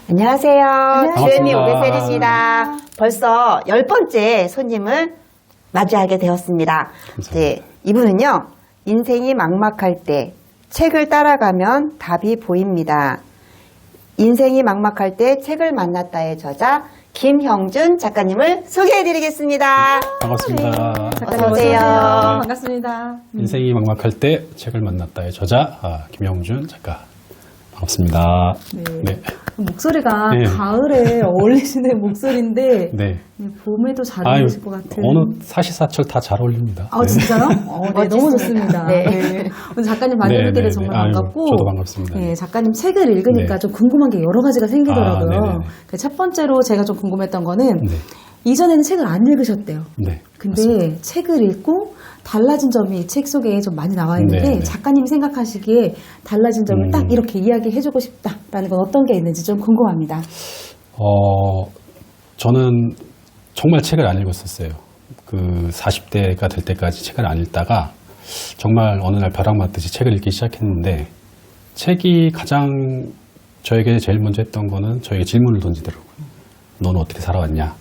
안녕하세요. 주연이 반갑습니다. 오베셀입니다. 벌써 10번째 손님을 맞이하게 되었습니다. 네, 이분은요, 인생이 막막할 때 책을 따라가면 답이 보입니다. 인생이 막막할 때 책을 만났다의 저자 김형준 작가님을 소개해드리겠습니다. 반갑습니다. 어서 오세요. 반갑습니다. 인생이 막막할 때 책을 만났다의 저자 김영준 작가. 반갑습니다. 네. 목소리가 네. 가을에 어울리시는 목소리인데 네. 봄에도 잘 어울리실 것 같은. 어느 사시사철 다 잘 어울립니다. 아, 진짜요? 네, 너무 좋습니다. 네. 네. 오늘 작가님 만나뵙게 돼서 정말 아유, 반갑고. 저도 반갑습니다. 네, 작가님 책을 읽으니까 네. 좀 궁금한 게 여러 가지가 생기더라고요. 아, 네네네. 첫 번째로 제가 좀 궁금했던 거는 네. 이전에는 책을 안 읽으셨대요. 네. 근데 맞습니다. 책을 읽고 달라진 점이 이 책 속에 좀 많이 나와 있는데 네네. 작가님이 생각하시기에 달라진 점을 딱 이렇게 이야기해주고 싶다라는 건 어떤 게 있는지 좀 궁금합니다. 저는 정말 책을 안 읽었었어요. 그 40대가 될 때까지 책을 안 읽다가 정말 어느 날 벼락 맞듯이 책을 읽기 시작했는데 책이 가장 저에게 제일 먼저 했던 거는 저에게 질문을 던지더라고요. 너는 어떻게 살아왔냐?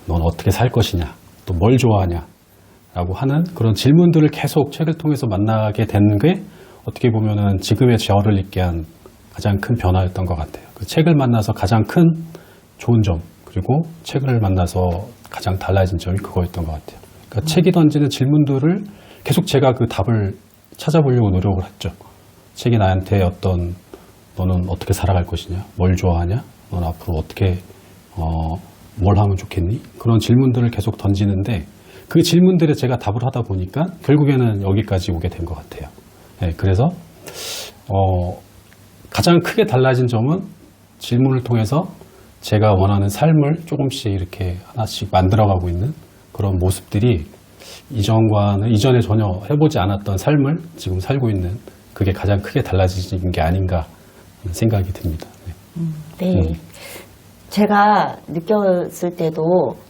넌 어떻게 살 것이냐? 또 뭘 좋아하냐? 라고 하는 그런 질문들을 계속 책을 통해서 만나게 된 게 어떻게 보면은 지금의 저를 있게 한 가장 큰 변화였던 것 같아요. 그 책을 만나서 가장 큰 좋은 점, 그리고 책을 만나서 가장 달라진 점이 그거였던 것 같아요. 그러니까 책이 던지는 질문들을 계속 제가 그 답을 찾아보려고 노력을 했죠. 책이 나한테 너는 어떻게 살아갈 것이냐? 뭘 좋아하냐? 넌 앞으로 어떻게, 뭘 하면 좋겠니? 그런 질문들을 계속 던지는데 그 질문들에 제가 답을 하다 보니까 결국에는 여기까지 오게 된 것 같아요. 네, 그래서, 가장 크게 달라진 점은 질문을 통해서 제가 원하는 삶을 조금씩 이렇게 하나씩 만들어가고 있는 그런 모습들이 이전에 전혀 해보지 않았던 삶을 지금 살고 있는 그게 가장 크게 달라진 게 아닌가 하는 생각이 듭니다. 네. 네. 제가 느꼈을 때도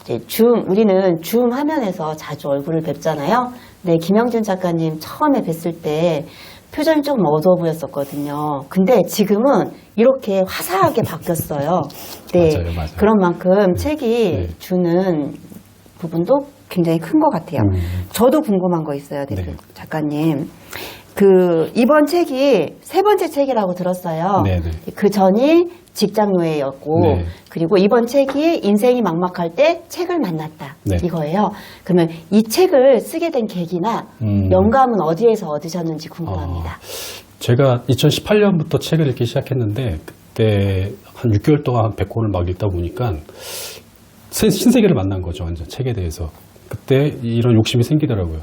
이제 우리는 줌 화면에서 자주 얼굴을 뵙잖아요. 네, 김영준 작가님 처음에 뵀을 때 표정이 좀 어두워 보였었거든요. 근데 지금은 이렇게 화사하게 바뀌었어요. 네, 맞아요. 그런 만큼 책이 네. 주는 부분도 굉장히 큰 것 같아요. 저도 궁금한 거 있어요, 네. 작가님. 이번 책이 세 번째 책이라고 들었어요. 네네. 그 전이 직장 노예였고, 네. 그리고 이번 책이 인생이 막막할 때 책을 만났다. 네. 이거예요. 그러면 이 책을 쓰게 된 계기나 영감은 어디에서 얻으셨는지 궁금합니다. 제가 2018년부터 책을 읽기 시작했는데 그때 한 6개월 동안 한 100권을 막 읽다 보니까 신세계를 만난 거죠. 완전 책에 대해서. 그때 이런 욕심이 생기더라고요.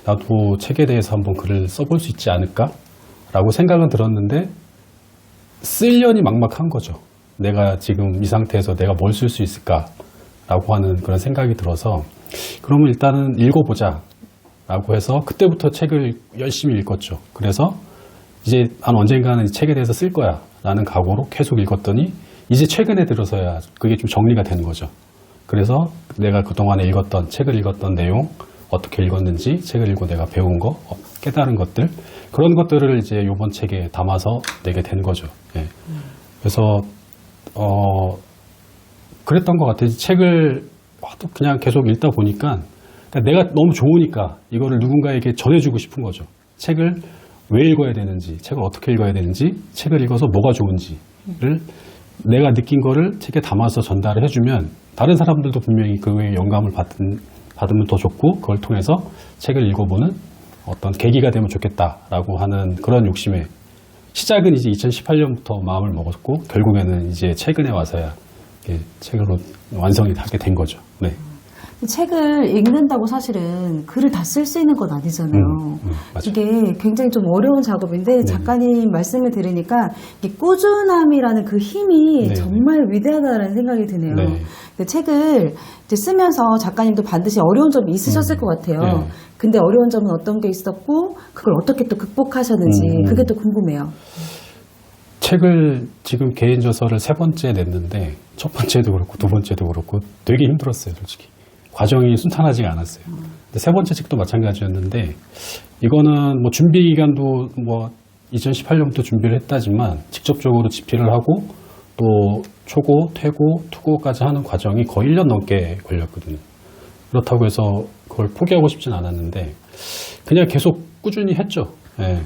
나도 책에 대해서 한번 글을 써볼 수 있지 않을까? 라고 생각은 들었는데 쓰려니 막막한 거죠. 내가 지금 이 상태에서 내가 뭘 쓸 수 있을까? 라고 하는 그런 생각이 들어서 그러면 일단은 읽어보자 라고 해서 그때부터 책을 열심히 읽었죠. 그래서 이제 난 언젠가는 이 책에 대해서 쓸 거야 라는 각오로 계속 읽었더니 이제 최근에 들어서야 그게 좀 정리가 된 거죠. 그래서 내가 그동안에 책을 읽었던 내용, 어떻게 읽었는지, 책을 읽고 내가 배운 거, 깨달은 것들, 그런 것들을 이제 이번 책에 담아서 내게 된 거죠. 예. 그래서, 그랬던 것 같아요. 책을 그냥 계속 읽다 보니까 그러니까 내가 너무 좋으니까 이거를 누군가에게 전해주고 싶은 거죠. 책을 왜 읽어야 되는지, 책을 어떻게 읽어야 되는지, 책을 읽어서 뭐가 좋은지를 내가 느낀 거를 책에 담아서 전달을 해주면 다른 사람들도 분명히 그 외에 영감을 받으면 더 좋고 그걸 통해서 책을 읽어보는 어떤 계기가 되면 좋겠다라고 하는 그런 욕심에 시작은 이제 2018년부터 마음을 먹었고 결국에는 이제 최근에 와서야 책으로 완성이 하게 된 거죠. 네. 책을 읽는다고 사실은 글을 다 쓸 수 있는 건 아니잖아요. 맞아요. 이게 굉장히 좀 어려운 작업인데 작가님 말씀을 들으니까 이 꾸준함이라는 그 힘이 네네. 정말 위대하다는 생각이 드네요. 네. 근데 책을 이제 쓰면서 작가님도 반드시 어려운 점이 있으셨을 것 같아요. 네. 근데 어려운 점은 어떤 게 있었고 그걸 어떻게 또 극복하셨는지 그게 또 궁금해요. 책을 지금 개인 저서를 3번째 냈는데 첫 번째도 그렇고 두 번째도 그렇고 되게 힘들었어요, 솔직히. 과정이 순탄하지가 않았어요. 근데 3번째 책도 마찬가지였는데 이거는 뭐 준비 기간도 뭐 2018년부터 준비를 했다지만 직접적으로 집필을 하고 또 초고, 퇴고, 투고까지 하는 과정이 거의 1년 넘게 걸렸거든요. 그렇다고 해서 그걸 포기하고 싶진 않았는데 그냥 계속 꾸준히 했죠. 예.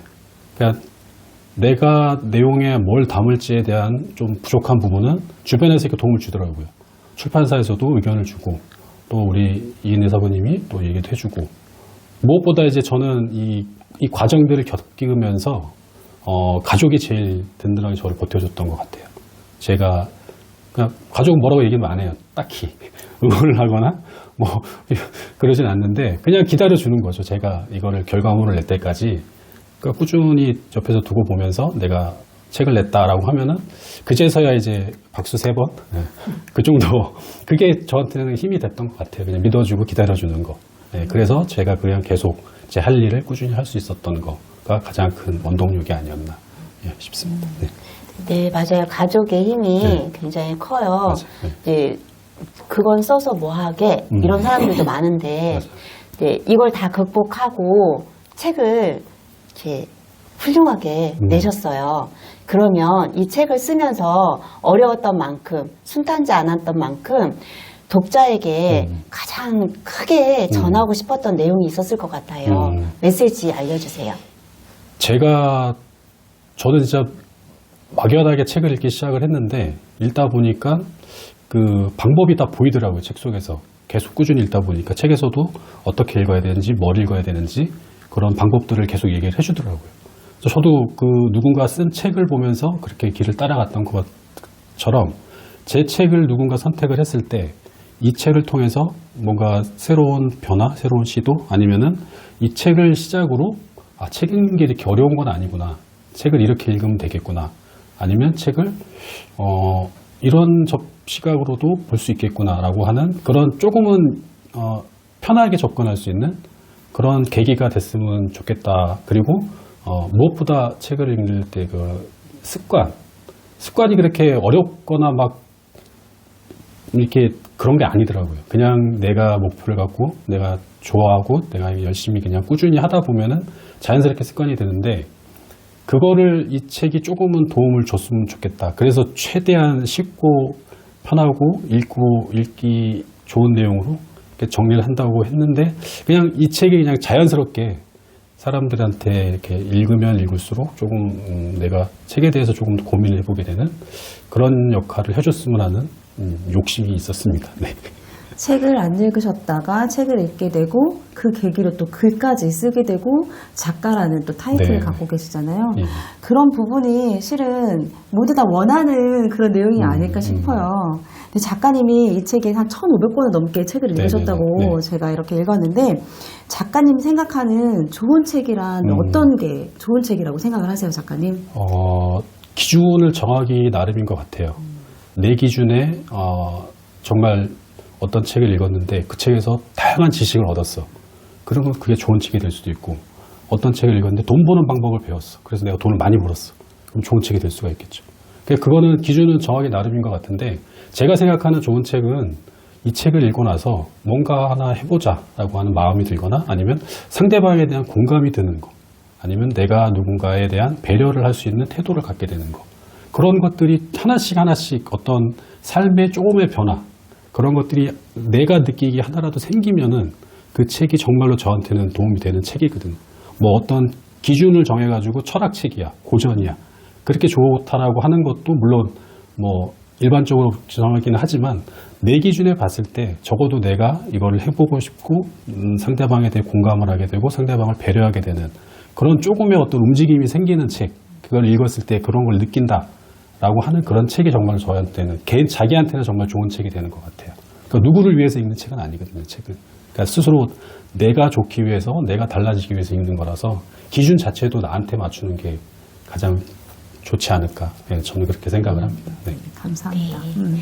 그러니까 내가 내용에 뭘 담을지에 대한 좀 부족한 부분은 주변에서 이렇게 도움을 주더라고요. 출판사에서도 의견을 주고 또 우리 이은혜 사부님이 또 얘기도 해주고 무엇보다 이제 저는 이 과정들을 겪으면서 가족이 제일 든든하게 저를 버텨줬던 것 같아요. 제가 그냥 가족은 뭐라고 얘기는 안 해요. 딱히 응원을 하거나 뭐 그러진 않는데 그냥 기다려주는 거죠. 제가 이거를 결과물을 낼 때까지 그러니까 꾸준히 옆에서 두고 보면서 내가 책을 냈다라고 하면은 그제서야 이제 박수 3번 그 정도 그게 저한테는 힘이 됐던 것 같아요. 그냥 믿어주고 기다려주는 거. 그래서 제가 그냥 계속 제 할 일을 꾸준히 할 수 있었던 거가 가장 큰 원동력이 아니었나 싶습니다. 네. 네, 맞아요. 가족의 힘이 네. 굉장히 커요. 맞아요. 네. 이제 그건 써서 뭐 하게 이런 사람들도 많은데 맞아요. 이제 이걸 다 극복하고 책을 이렇게 훌륭하게 내셨어요. 그러면 이 책을 쓰면서 어려웠던 만큼 순탄지 않았던 만큼 독자에게 가장 크게 전하고 싶었던 내용이 있었을 것 같아요. 메시지 알려주세요. 저는 진짜 막연하게 책을 읽기 시작을 했는데 읽다 보니까 그 방법이 다 보이더라고요. 책 속에서 계속 꾸준히 읽다 보니까 책에서도 어떻게 읽어야 되는지 뭘 읽어야 되는지 그런 방법들을 계속 얘기를 해주더라고요. 저도 그 누군가 쓴 책을 보면서 그렇게 길을 따라갔던 것처럼 제 책을 누군가 선택을 했을 때 이 책을 통해서 뭔가 새로운 변화, 새로운 시도 아니면은 이 책을 시작으로 책 읽는 게 이렇게 어려운 건 아니구나. 책을 이렇게 읽으면 되겠구나. 아니면 책을 이런 시각으로도 볼 수 있겠구나라고 하는 그런 조금은 편하게 접근할 수 있는 그런 계기가 됐으면 좋겠다. 그리고 무엇보다 책을 읽을 때 그 습관이 그렇게 어렵거나 막 이렇게 그런 게 아니더라고요. 그냥 내가 목표를 갖고 내가 좋아하고 내가 열심히 그냥 꾸준히 하다 보면은 자연스럽게 습관이 되는데 그거를 이 책이 조금은 도움을 줬으면 좋겠다. 그래서 최대한 쉽고 편하고 읽기 좋은 내용으로 이렇게 정리를 한다고 했는데 그냥 이 책이 그냥 자연스럽게 사람들한테 이렇게 읽으면 읽을수록 조금 내가 책에 대해서 조금 더 고민을 해보게 되는 그런 역할을 해줬으면 하는 욕심이 있었습니다. 네. 책을 안 읽으셨다가 책을 읽게 되고 그 계기로 또 글까지 쓰게 되고 작가라는 또 타이틀을 네. 갖고 계시잖아요. 예. 그런 부분이 실은 모두 다 원하는 그런 내용이 아닐까 싶어요. 근데 작가님이 이 책에 한 1,500권을 넘게 책을 읽으셨다고 네. 제가 이렇게 읽었는데 작가님 생각하는 좋은 책이란 어떤 게 좋은 책이라고 생각을 하세요, 작가님? 기준을 정하기 나름인 것 같아요. 내 기준에 정말 어떤 책을 읽었는데 그 책에서 다양한 지식을 얻었어. 그러면 그게 좋은 책이 될 수도 있고 어떤 책을 읽었는데 돈 버는 방법을 배웠어. 그래서 내가 돈을 많이 벌었어. 그럼 좋은 책이 될 수가 있겠죠. 그거는 기준은 정하기 나름인 것 같은데 제가 생각하는 좋은 책은 이 책을 읽고 나서 뭔가 하나 해보자라고 하는 마음이 들거나 아니면 상대방에 대한 공감이 드는 거 아니면 내가 누군가에 대한 배려를 할 수 있는 태도를 갖게 되는 거 그런 것들이 하나씩 어떤 삶의 조금의 변화 그런 것들이 내가 느끼기 하나라도 생기면은 그 책이 정말로 저한테는 도움이 되는 책이거든. 뭐 어떤 기준을 정해가지고 철학책이야, 고전이야. 그렇게 좋다라고 하는 것도 물론 뭐 일반적으로 정하기는 하지만 내 기준에 봤을 때 적어도 내가 이거를 해보고 싶고 상대방에 대해 공감을 하게 되고 상대방을 배려하게 되는 그런 조금의 어떤 움직임이 생기는 책. 그걸 읽었을 때 그런 걸 느낀다. 라고 하는 그런 책이 정말 저한테는 자기한테는 정말 좋은 책이 되는 것 같아요. 그러니까 누구를 위해서 읽는 책은 아니거든요. 책은 그러니까 스스로 내가 좋기 위해서 내가 달라지기 위해서 읽는 거라서 기준 자체도 나한테 맞추는 게 가장 좋지 않을까. 네, 저는 그렇게 생각을 합니다. 네. 감사합니다. 네.